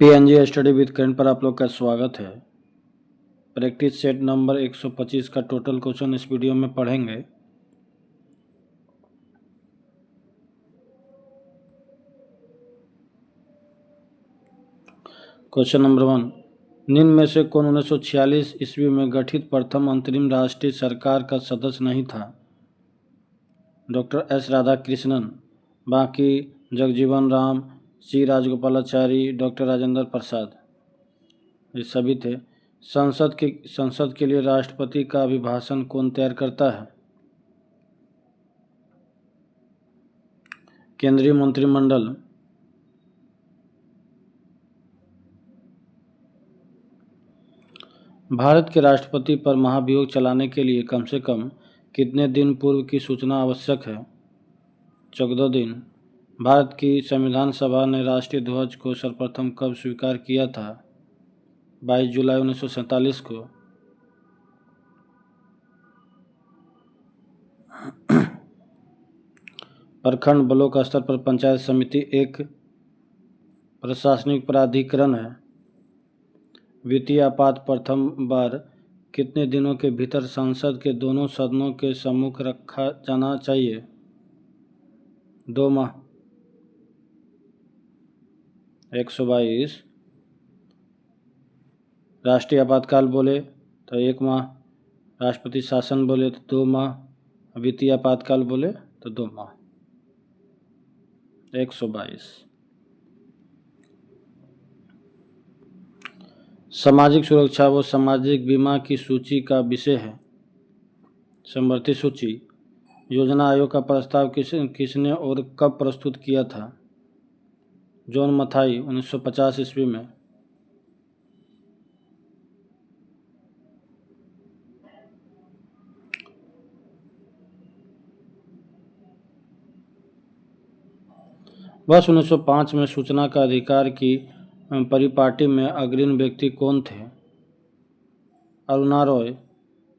PNG study with current पर आप लोग का स्वागत है। प्रैक्टिस सेट नंबर 125 का टोटल क्वेश्चन इस वीडियो में पढ़ेंगे। क्वेश्चन नंबर 1, निम्न में से कौन 1946 ईस्वी में गठित प्रथम अंतरिम राष्ट्रीय सरकार का सदस्य नहीं था? डॉक्टर एस राधाकृष्णन, बाकी जगजीवन राम, सी राजगोपालाचारी, डॉक्टर राजेंद्र प्रसाद, ये सभी थे। संसद के लिए राष्ट्रपति का अभिभाषण कौन तैयार करता है? केंद्रीय मंत्रिमंडल। भारत के राष्ट्रपति पर महाभियोग चलाने के लिए कम से कम कितने दिन पूर्व की सूचना आवश्यक है? 14 दिन। भारत की संविधान सभा ने राष्ट्रीय ध्वज को सर्वप्रथम कब स्वीकार किया था? 22 जुलाई 1947 को। प्रखंड ब्लॉक स्तर पर पंचायत समिति एक प्रशासनिक प्राधिकरण है। वित्तीय आपात प्रथम बार कितने दिनों के भीतर संसद के दोनों सदनों के सम्मुख रखा जाना चाहिए? 2 माह। 122। राष्ट्रीय आपातकाल बोले तो 1 माह, राष्ट्रपति शासन बोले तो 2 माह, वित्तीय आपातकाल बोले तो 2 माह। 122। सामाजिक सुरक्षा व सामाजिक बीमा की सूची का विषय है। समवर्ती सूची। योजना आयोग का प्रस्ताव किसने और कब प्रस्तुत किया था? जॉन मथाई, 1950 ईस्वी में। वर्ष 1905 में सूचना का अधिकार की परिपाटी में अग्रणी व्यक्ति कौन थे? अरुणा रॉय।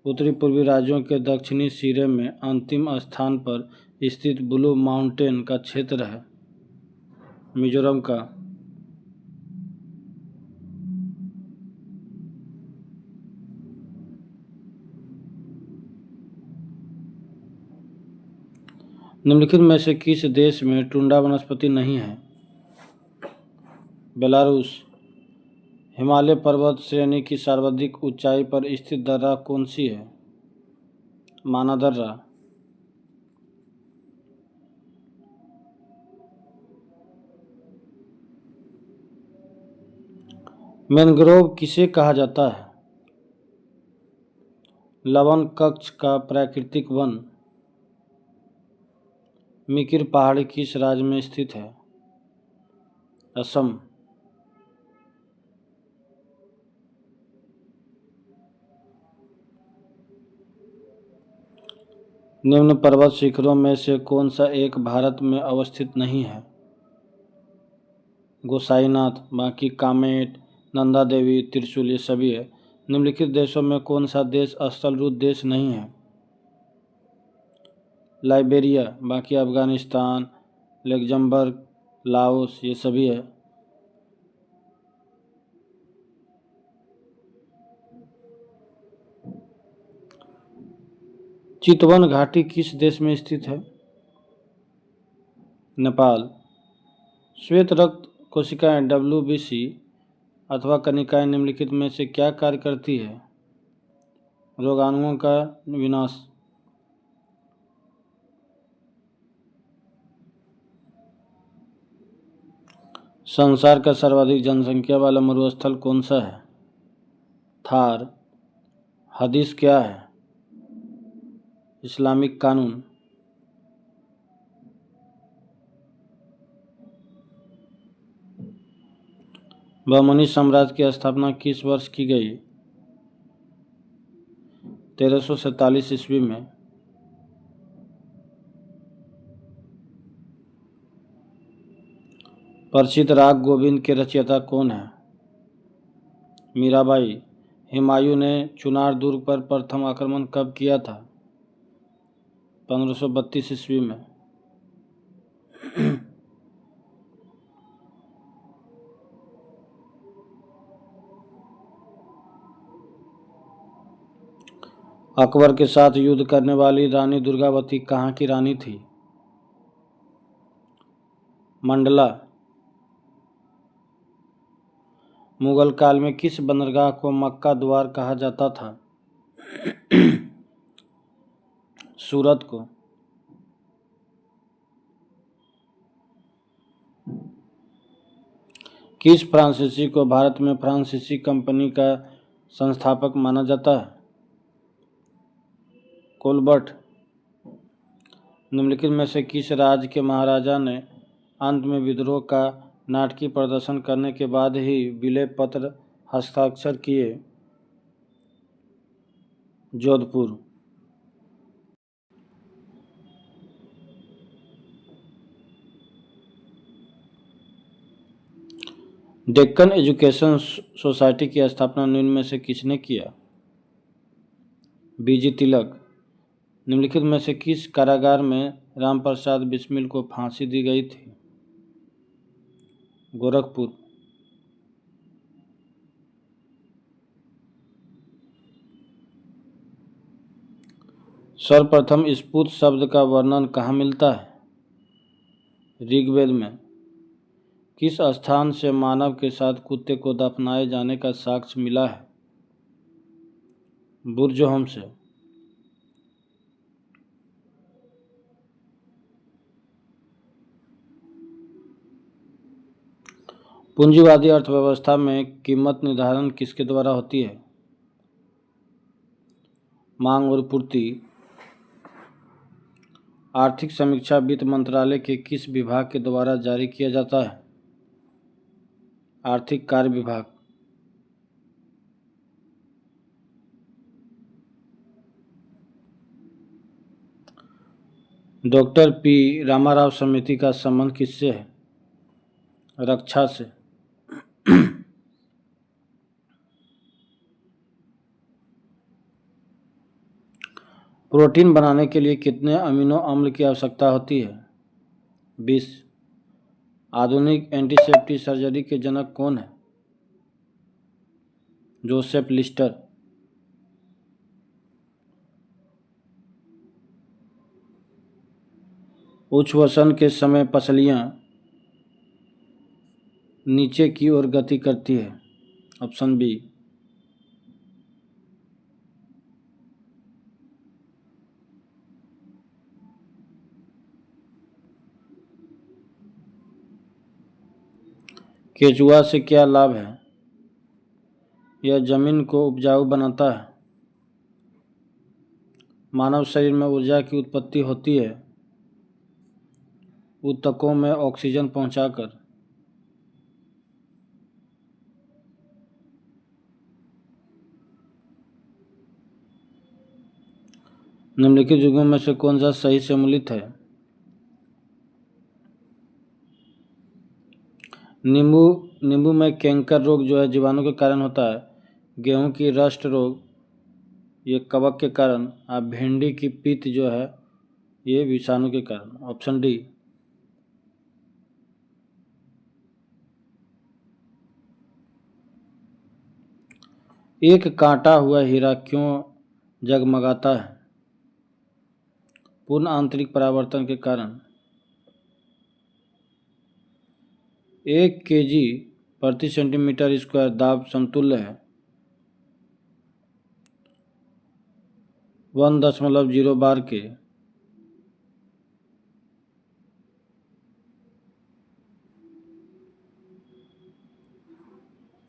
उत्तरी पूर्वी राज्यों के दक्षिणी सिरे में अंतिम स्थान पर स्थित ब्लू माउंटेन का क्षेत्र है। मिजोरम का। निम्नलिखित में से किस देश में टुंड्रा वनस्पति नहीं है? बेलारूस। हिमालय पर्वत श्रेणी की सर्वाधिक ऊंचाई पर स्थित दर्रा कौन सी है? माना दर्रा। मैंग्रोव किसे कहा जाता है? लवण कक्ष का प्राकृतिक वन। मिकिर पहाड़ी किस राज्य में स्थित है? असम। निम्न पर्वत शिखरों में से कौन सा एक भारत में अवस्थित नहीं है? गोसाईनाथ, बांकी कामेट, नंदा देवी, त्रिशूल, ये सभी है। निम्नलिखित देशों में कौन सा देश स्थलरूप देश नहीं है? लाइबेरिया, बाकी अफगानिस्तान, लग्जमबर्ग, लाओस, ये सभी है। चितवन घाटी किस देश में स्थित है? नेपाल। श्वेत रक्त कोशिकाएं WBC अथवा कनिकाएं निम्नलिखित में से क्या कार्य करती है? रोगाणुओं का विनाश। संसार का सर्वाधिक जनसंख्या वाला मरुस्थल कौन सा है? थार। हदीस क्या है? इस्लामिक कानून। बहमनी साम्राज्य की स्थापना किस वर्ष की गई? 1347 ईस्वी में। प्रसिद्ध राग गोविंद के रचयिता कौन है? मीराबाई। हुमायूं ने चुनार दुर्ग पर प्रथम आक्रमण कब किया था? 1532 ईस्वी में। अकबर के साथ युद्ध करने वाली रानी दुर्गावती कहाँ की रानी थी? मंडला। मुगल काल में किस बंदरगाह को मक्का द्वार कहा जाता था? सूरत को। किस फ्रांसीसी को भारत में फ्रांसीसी कंपनी का संस्थापक माना जाता है? कोलबर्ट। निम्नलिखित में से किस राज्य के महाराजा ने अंत में विद्रोह का नाटकीय प्रदर्शन करने के बाद ही विलय पत्र हस्ताक्षर किए? जोधपुर। डेक्कन एजुकेशन सोसाइटी की स्थापना निम्न में से किसने किया? बीजी तिलक। निम्नलिखित में से किस कारागार में रामप्रसाद बिस्मिल को फांसी दी गई थी? गोरखपुर। सर्वप्रथम स्फुट शब्द का वर्णन कहाँ मिलता है? ऋग्वेद में। किस स्थान से मानव के साथ कुत्ते को दफनाए जाने का साक्ष्य मिला है? बुर्जहोम से। पूंजीवादी अर्थव्यवस्था में कीमत निर्धारण किसके द्वारा होती है? मांग और पूर्ति। आर्थिक समीक्षा वित्त मंत्रालय के किस विभाग के द्वारा जारी किया जाता है? आर्थिक कार्य विभाग। डॉक्टर पी रामाराव समिति का संबंध किससे है? रक्षा से। प्रोटीन बनाने के लिए कितने अमीनो अम्ल की आवश्यकता होती है? 20। आधुनिक एंटीसेप्टिक सर्जरी के जनक कौन है? Joseph Lister. उच्छ्वसन के समय पसलियां नीचे की ओर गति करती है। Option B. केचुआ से क्या लाभ है? यह जमीन को उपजाऊ बनाता है। मानव शरीर में ऊर्जा की उत्पत्ति होती है ऊतकों में ऑक्सीजन पहुंचाकर। निम्नलिखित युगों में से कौन सा सही सम्मिलित है? नींबू में कैंकर रोग जो है जीवाणु के कारण होता है। गेहूं की रस्ट रोग ये कवक के कारण। और भिंडी की पित्त जो है ये विषाणु के कारण। Option D. एक काटा हुआ हीरा क्यों जगमगाता है? पूर्ण आंतरिक परावर्तन के कारण। 1 kg प्रति सेंटीमीटर स्क्वायर दाब समतुल्य है 1.0 बार के।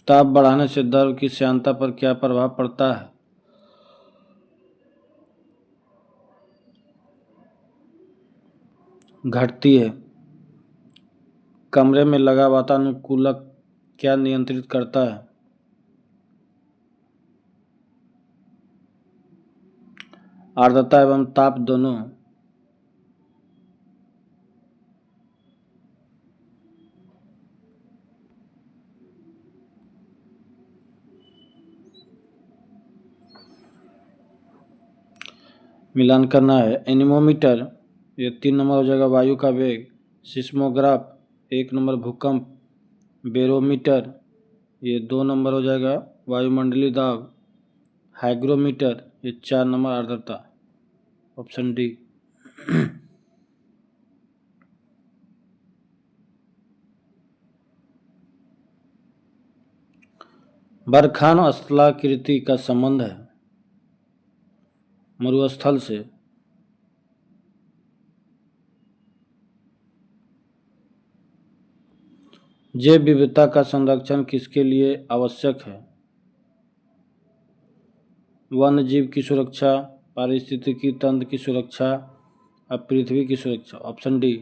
ताप बढ़ाने से द्रव की श्यानता पर क्या प्रभाव पड़ता है? घटती है। कमरे में लगा वातानुकूलक क्या नियंत्रित करता है? आर्द्रता एवं ताप दोनों। मिलान करना है। एनीमोमीटर ये 3 नंबर हो जाएगा वायु का वेग। सिस्मोग्राफ 1 नंबर भूकंप। बेरोमीटर ये 2 नंबर हो जाएगा वायुमंडलीय दाब। हाइग्रोमीटर ये 4 नंबर आर्द्रता, ऑप्शन डी। बरखान स्थलाकृति का संबंध है मरुस्थल से। जैव विविधता का संरक्षण किसके लिए आवश्यक है? वन्य जीव की सुरक्षा, पारिस्थितिकी तंत्र की सुरक्षा, अब पृथ्वी की सुरक्षा, ऑप्शन डी।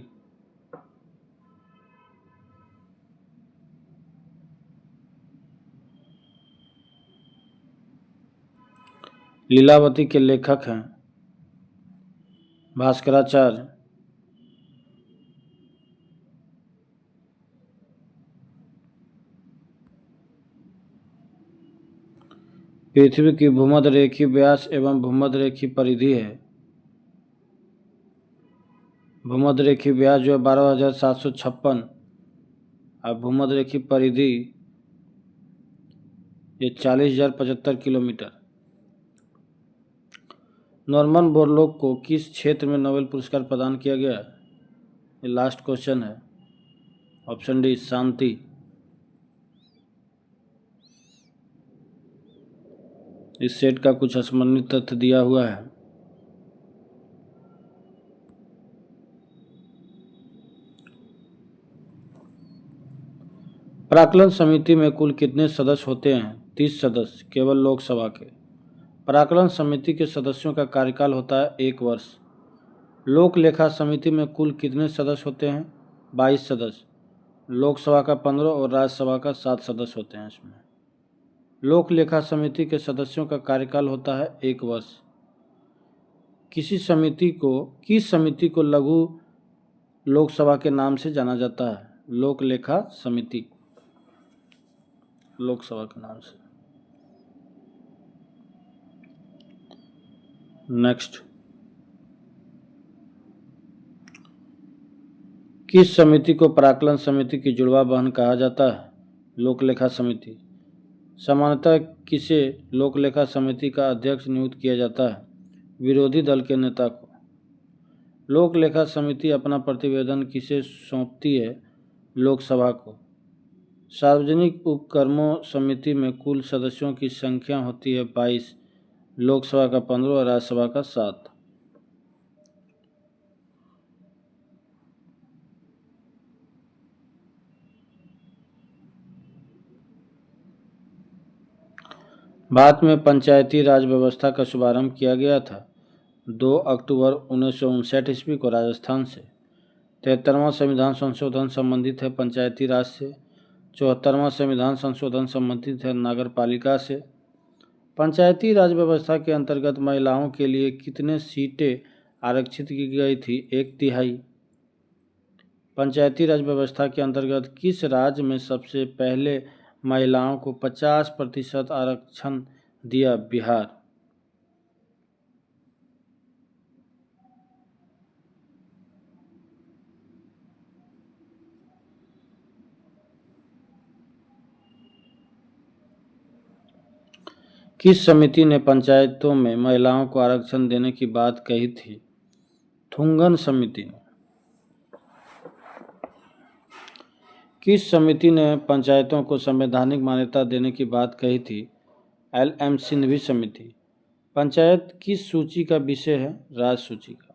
लीलावती के लेखक हैं भास्कराचार्य। पृथ्वी की भूमध्य रेखीय व्यास एवं भूमध्य रेखीय परिधि है। भूमध्य रेखीय व्यास जो है 12,756 और भूमध्य रेखीय परिधि ये 40,075 किलोमीटर। नॉर्मन बोरलॉग को किस क्षेत्र में नोबेल पुरस्कार प्रदान किया गया? ये लास्ट क्वेश्चन है, ऑप्शन डी शांति। इस सेट का कुछ स्मरणीय तथ्य दिया हुआ है। प्राक्कलन समिति में कुल कितने सदस्य होते हैं? 30 सदस्य केवल लोकसभा के। प्राक्कलन समिति के सदस्यों का कार्यकाल होता है 1 वर्ष। लोक लेखा समिति में कुल कितने सदस्य होते हैं? 22 सदस्य। लोकसभा का 15 और राज्यसभा का 7 सदस्य होते हैं इसमें। लोक लेखा समिति के सदस्यों का कार्यकाल होता है 1 वर्ष। किस समिति को लघु लोकसभा के नाम से जाना जाता है? लोक लेखा समिति, लोकसभा के नाम से। नेक्स्ट, किस समिति को प्राक्कलन समिति की जुड़वा बहन कहा जाता है? लोक लेखा समिति। सामान्यतः किसे लोक लेखा समिति का अध्यक्ष नियुक्त किया जाता है? विरोधी दल के नेता को। लोक लेखा समिति अपना प्रतिवेदन किसे सौंपती है? लोकसभा को। सार्वजनिक उपक्रमों समिति में कुल सदस्यों की संख्या होती है 22, लोकसभा का 15 और राज्यसभा का 7। भारत में पंचायती राज व्यवस्था का शुभारंभ किया गया था 2 अक्टूबर 1959 ईस्वी को राजस्थान से। 73वां संविधान संशोधन संबंधित है पंचायती राज से। 74वां संविधान संशोधन संबंधित है नगर पालिका से। पंचायती राज व्यवस्था के अंतर्गत महिलाओं के लिए कितने सीटें आरक्षित की गई थी? 1/3। पंचायती राज व्यवस्था के अंतर्गत किस राज्य में सबसे पहले महिलाओं को 50% आरक्षण दिया? बिहार। किस समिति ने पंचायतों में महिलाओं को आरक्षण देने की बात कही थी? थुंगन समिति ने। किस समिति ने पंचायतों को संवैधानिक मान्यता देने की बात कही थी? LM सिंघवी समिति। पंचायत किस सूची का विषय है? राज सूची का।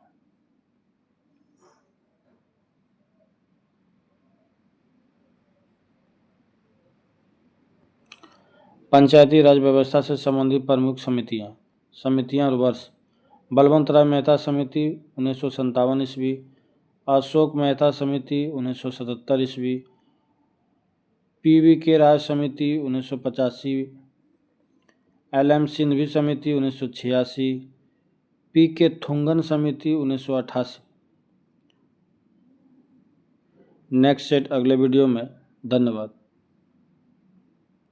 पंचायती राज व्यवस्था से संबंधित प्रमुख समितियां और वर्ष: बलवंत राय मेहता समिति 1957 ईस्वी, अशोक मेहता समिति 1977 ईस्वी, PVK राय समिति 1985, LM सिंघवी समिति 1986, PK थुंगन समिति 1988। नेक्स्ट सेट अगले वीडियो में। धन्यवाद।